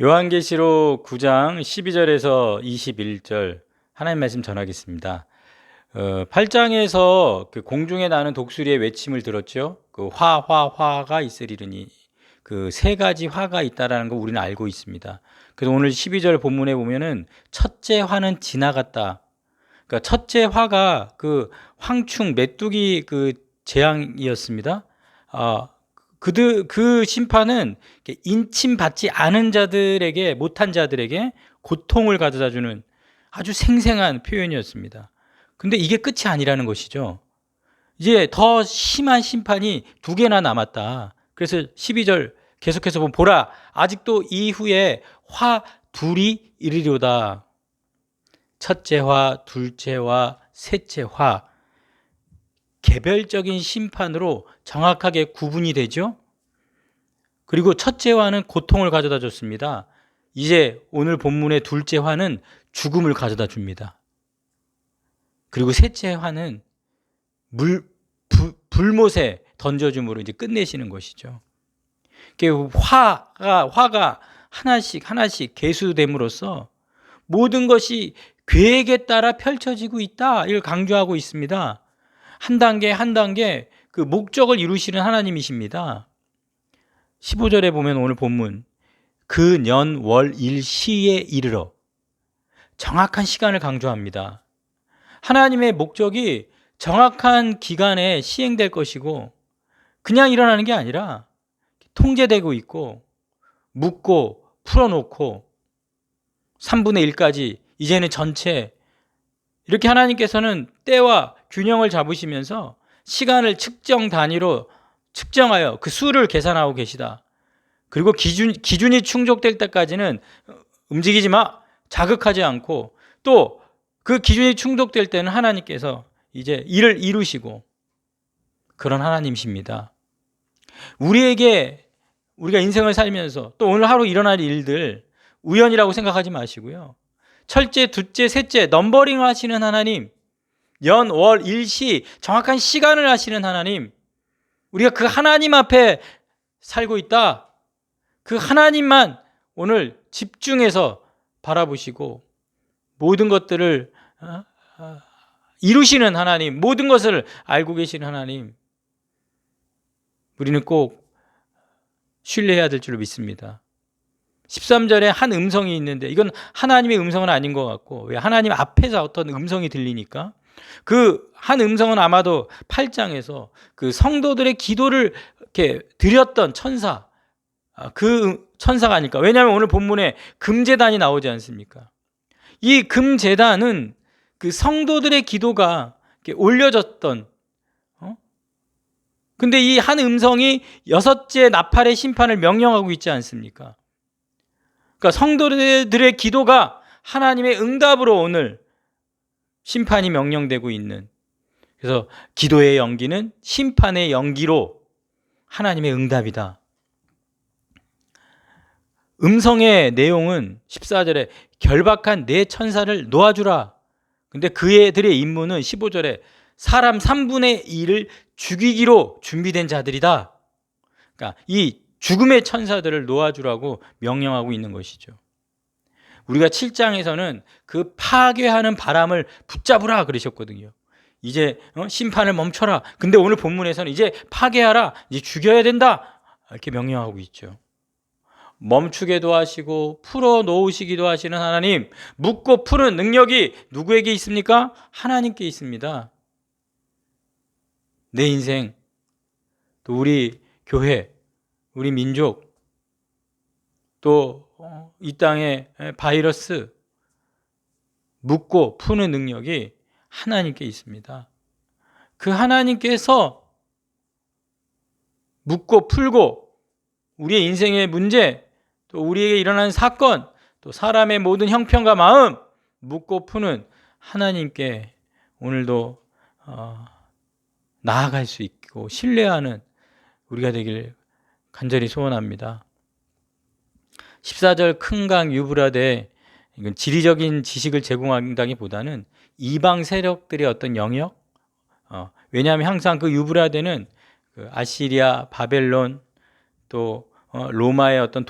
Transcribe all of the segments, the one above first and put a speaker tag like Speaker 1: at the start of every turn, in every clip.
Speaker 1: 요한계시록 9장 12절에서 21절 하나님 말씀 전하겠습니다. 8장에서 그 공중에 나는 독수리의 외침을 들었죠. 그 화가 있으리니 그 세 가지 화가 있다라는 거 우리는 알고 있습니다. 그래서 오늘 12절 본문에 보면은 첫째 화는 지나갔다. 그러니까 첫째 화가 그 황충 메뚜기 그 재앙이었습니다. 그 심판은 인침받지 않은 자들에게, 못한 자들에게 고통을 가져다 주는 아주 생생한 표현이었습니다. 근데 이게 끝이 아니라는 것이죠. 이제 더 심한 심판이 두 개나 남았다. 그래서 12절 계속해서 보면 보라, 아직도 이후에 화 둘이 이르리로다. 첫째 화, 둘째 화, 셋째 화. 개별적인 심판으로 정확하게 구분이 되죠. 그리고 첫째 화는 고통을 가져다 줬습니다. 이제 오늘 본문의 둘째 화는 죽음을 가져다 줍니다. 그리고 셋째 화는 불못에 던져줌으로 이제 끝내시는 것이죠. 화가 하나씩 계수됨으로써 모든 것이 계획에 따라 펼쳐지고 있다, 이걸 강조하고 있습니다. 한 단계 그 목적을 이루시는 하나님이십니다. 15절에 보면 오늘 본문 그 년 월 일 시에 이르러, 정확한 시간을 강조합니다. 하나님의 목적이 정확한 기간에 시행될 것이고 그냥 일어나는 게 아니라 통제되고 있고 묶고 풀어놓고 3분의 1까지 이제는 전체, 이렇게 하나님께서는 때와 균형을 잡으시면서 시간을 측정 단위로 측정하여 그 수를 계산하고 계시다. 그리고 기준이 충족될 때까지는 움직이지 마, 자극하지 않고, 또 그 기준이 충족될 때는 하나님께서 이제 일을 이루시고, 그런 하나님이십니다. 우리가 인생을 살면서 또 오늘 하루 일어날 일들 우연이라고 생각하지 마시고요. 첫째, 둘째, 셋째 넘버링 하시는 하나님, 연, 월, 일시 정확한 시간을 하시는 하나님, 우리가 그 하나님 앞에 살고 있다. 그 하나님만 오늘 집중해서 바라보시고 모든 것들을 이루시는 하나님, 모든 것을 알고 계시는 하나님, 우리는 꼭 신뢰해야 될 줄로 믿습니다. 13절에 한 음성이 있는데 이건 하나님의 음성은 아닌 것 같고, 왜 하나님 앞에서 어떤 음성이 들리니까 그 한 음성은 아마도 8장에서 그 성도들의 기도를 이렇게 드렸던 천사, 그 천사가 아닐까. 왜냐하면 오늘 본문에 금제단이 나오지 않습니까? 이 금제단은 그 성도들의 기도가 이렇게 올려졌던, 근데 이 한 음성이 여섯째 나팔의 심판을 명령하고 있지 않습니까? 그러니까 성도들의 기도가 하나님의 응답으로 오늘 심판이 명령되고 있는, 그래서 기도의 연기는 심판의 연기로 하나님의 응답이다. 음성의 내용은 14절에 결박한 네 천사를 놓아주라. 근데 그들의 임무는 15절에 사람 3분의 1을 죽이기로 준비된 자들이다. 그러니까 이 죽음의 천사들을 놓아주라고 명령하고 있는 것이죠. 우리가 7장에서는 그 파괴하는 바람을 붙잡으라 그러셨거든요. 이제 심판을 멈춰라. 근데 오늘 본문에서는 이제 파괴하라, 이제 죽여야 된다, 이렇게 명령하고 있죠. 멈추게도 하시고 풀어놓으시기도 하시는 하나님, 묶고 푸는 능력이 누구에게 있습니까? 하나님께 있습니다. 내 인생, 또 우리 교회, 우리 민족, 또 이 땅의 바이러스, 묶고 푸는 능력이 하나님께 있습니다. 그 하나님께서 묶고 풀고 우리의 인생의 문제, 또 우리에게 일어나는 사건, 또 사람의 모든 형편과 마음 묶고 푸는 하나님께 오늘도 나아갈 수 있고 신뢰하는 우리가 되길 간절히 소원합니다. 14절 큰 강 유브라데, 이건 지리적인 지식을 제공한다기보다는 이방 세력들의 어떤 영역, 왜냐하면 항상 그 유브라데는 그 아시리아, 바벨론, 또 로마의 어떤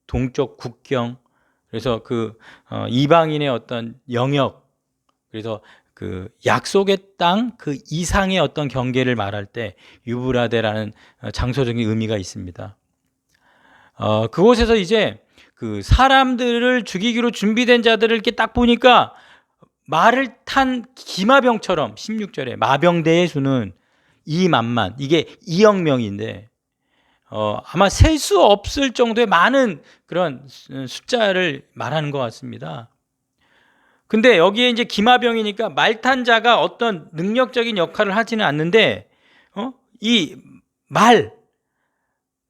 Speaker 1: 동쪽 국경, 그래서 이방인의 어떤 영역, 그래서 그 약속의 땅 그 이상의 어떤 경계를 말할 때 유브라데라는 장소적인 의미가 있습니다. 그곳에서 이제 그 사람들을 죽이기로 준비된 자들을 이렇게 딱 보니까 말을 탄 기마병처럼 16절에 마병대의 수는 2만만, 이게 2억 명인데 아마 셀 수 없을 정도의 많은 그런 숫자를 말하는 것 같습니다. 근데 여기에 이제 기마병이니까 말탄 자가 어떤 능력적인 역할을 하지는 않는데 이 말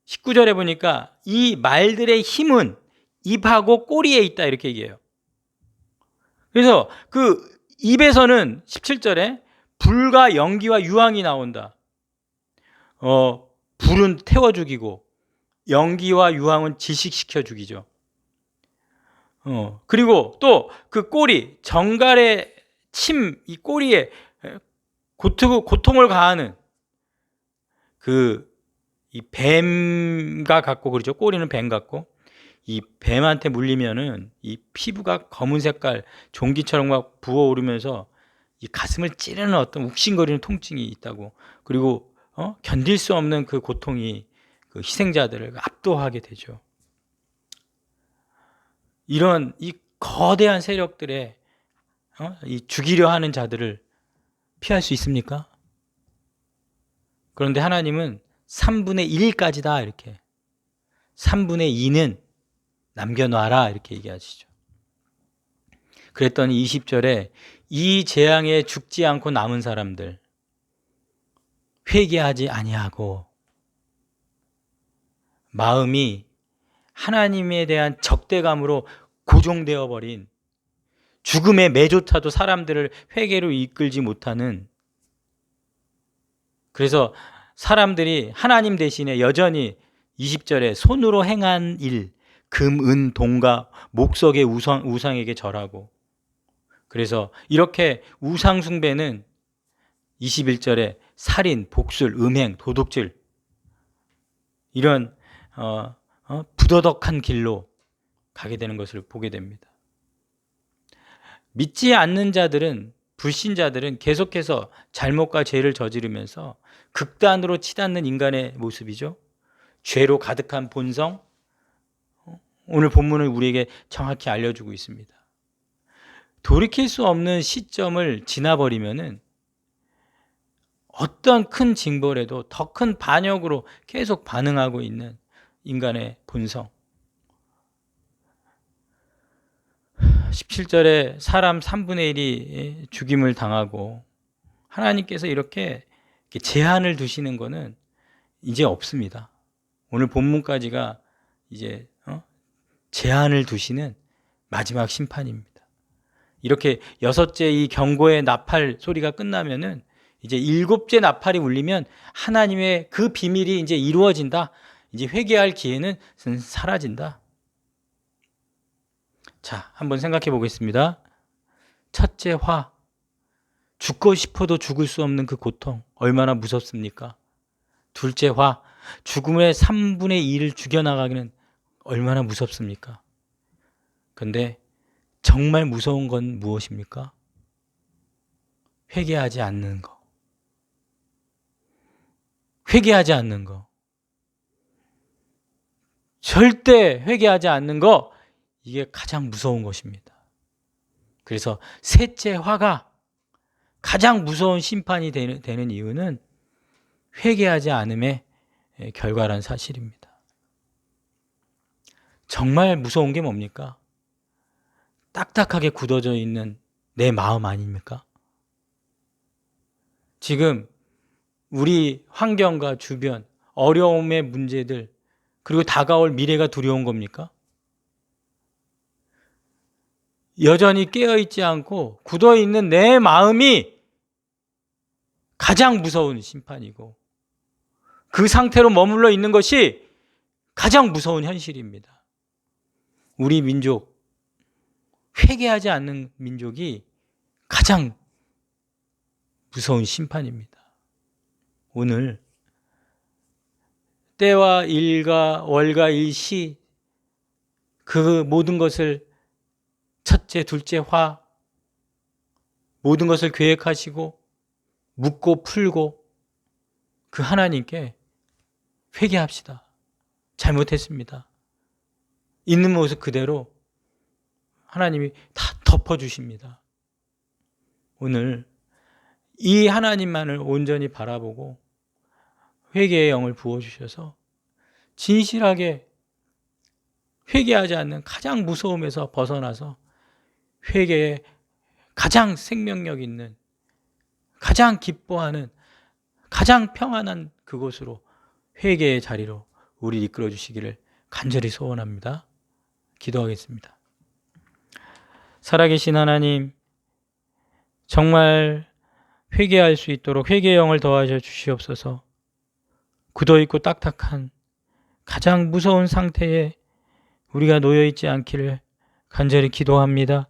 Speaker 1: 19절에 보니까 이 말들의 힘은 입하고 꼬리에 있다 이렇게 얘기해요. 그래서 그 입에서는 17절에 불과 연기와 유황이 나온다. 불은 태워 죽이고 연기와 유황은 질식시켜 죽이죠. 그리고 또 그 꼬리, 정갈의 침, 이 꼬리에 고통을 가하는 이 뱀과 같고, 그렇죠. 꼬리는 뱀 같고, 이 뱀한테 물리면은 이 피부가 검은 색깔 종기처럼 막 부어오르면서 이 가슴을 찌르는 어떤 욱신거리는 통증이 있다고. 그리고 견딜 수 없는 그 고통이 그 희생자들을 압도하게 되죠. 이런 이 거대한 세력들의 이 죽이려 하는 자들을 피할 수 있습니까? 그런데 하나님은 3분의 1까지다 이렇게, 3분의 2는 남겨놔라 이렇게 얘기하시죠. 그랬더니 20절에 이 재앙에 죽지 않고 남은 사람들, 회개하지 아니하고 마음이 하나님에 대한 적대감으로 고정되어 버린, 죽음의 매조차도 사람들을 회개로 이끌지 못하는, 그래서 사람들이 하나님 대신에 여전히 20절에 손으로 행한 일, 금, 은, 동과 목석의 우상에게 절하고, 그래서 이렇게 우상 숭배는 21절에 살인, 복술, 음행, 도둑질, 이런 부도덕한 길로 가게 되는 것을 보게 됩니다. 믿지 않는 자들은, 불신자들은 계속해서 잘못과 죄를 저지르면서 극단으로 치닫는 인간의 모습이죠. 죄로 가득한 본성, 오늘 본문을 우리에게 정확히 알려주고 있습니다. 돌이킬 수 없는 시점을 지나버리면은 어떤 큰 징벌에도 더 큰 반역으로 계속 반응하고 있는 인간의 본성. 17절에 사람 3분의 1이 죽임을 당하고 하나님께서 이렇게 제한을 두시는 것은 이제 없습니다. 오늘 본문까지가 이제 제한을 두시는 마지막 심판입니다. 이렇게 6째 이 경고의 나팔 소리가 끝나면은 이제 7째 나팔이 울리면 하나님의 그 비밀이 이제 이루어진다. 이제 회개할 기회는 사라진다. 자, 한번 생각해 보겠습니다. 첫째 화, 죽고 싶어도 죽을 수 없는 그 고통, 얼마나 무섭습니까? 둘째 화, 죽음의 3분의 2를 죽여나가기는 얼마나 무섭습니까? 근데 정말 무서운 건 무엇입니까? 회개하지 않는 거. 회개하지 않는 거. 절대 회개하지 않는 거, 이게 가장 무서운 것입니다. 그래서 셋째 화가 가장 무서운 심판이 되는 이유는 회개하지 않음의 결과란 사실입니다. 정말 무서운 게 뭡니까? 딱딱하게 굳어져 있는 내 마음 아닙니까? 지금 우리 환경과 주변, 어려움의 문제들, 그리고 다가올 미래가 두려운 겁니까? 여전히 깨어있지 않고 굳어있는 내 마음이 가장 무서운 심판이고, 그 상태로 머물러 있는 것이 가장 무서운 현실입니다. 우리 민족, 회개하지 않는 민족이 가장 무서운 심판입니다. 오늘 때와 일과 월과 일시 그 모든 것을 첫째, 둘째 화, 모든 것을 계획하시고 묻고 풀고 그 하나님께 회개합시다. 잘못했습니다. 있는 모습 그대로 하나님이 다 덮어주십니다. 오늘 이 하나님만을 온전히 바라보고 회개의 영을 부어주셔서 진실하게 회개하지 않는 가장 무서움에서 벗어나서 회개에 가장 생명력 있는, 가장 기뻐하는, 가장 평안한 그곳으로, 회개의 자리로 우리 이끌어 주시기를 간절히 소원합니다. 기도하겠습니다. 살아계신 하나님, 정말 회개할 수 있도록 회개의 영을 더하셔 주시옵소서. 굳어있고 딱딱한 가장 무서운 상태에 우리가 놓여있지 않기를 간절히 기도합니다.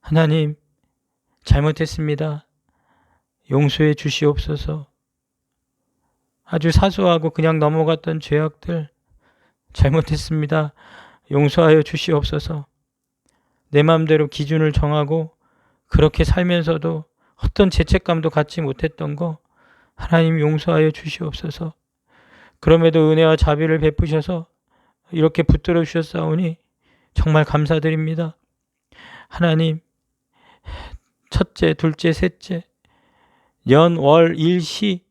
Speaker 1: 하나님, 잘못했습니다. 용서해 주시옵소서. 아주 사소하고 그냥 넘어갔던 죄악들 잘못했습니다. 용서하여 주시옵소서. 내 마음대로 기준을 정하고 그렇게 살면서도 어떤 죄책감도 갖지 못했던 거 하나님 용서하여 주시옵소서. 그럼에도 은혜와 자비를 베푸셔서 이렇게 붙들어 주셨사오니 정말 감사드립니다. 하나님, 첫째, 둘째, 셋째, 연, 월, 일, 시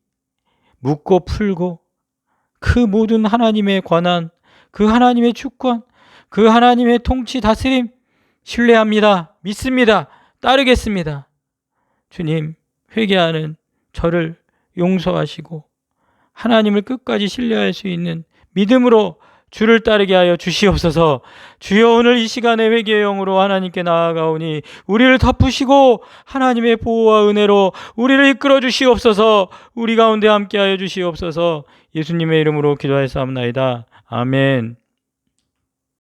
Speaker 1: 묻고 풀고 그 모든 하나님의 권한, 그 하나님의 주권, 그 하나님의 통치 다스림 신뢰합니다. 믿습니다. 따르겠습니다. 주님, 회개하는 저를 용서하시고 하나님을 끝까지 신뢰할 수 있는 믿음으로 주를 따르게 하여 주시옵소서. 주여, 오늘 이 시간에 회개의 영으로 하나님께 나아가오니 우리를 덮으시고 하나님의 보호와 은혜로 우리를 이끌어 주시옵소서. 우리 가운데 함께하여 주시옵소서. 예수님의 이름으로 기도하였사옵나이다. 아멘.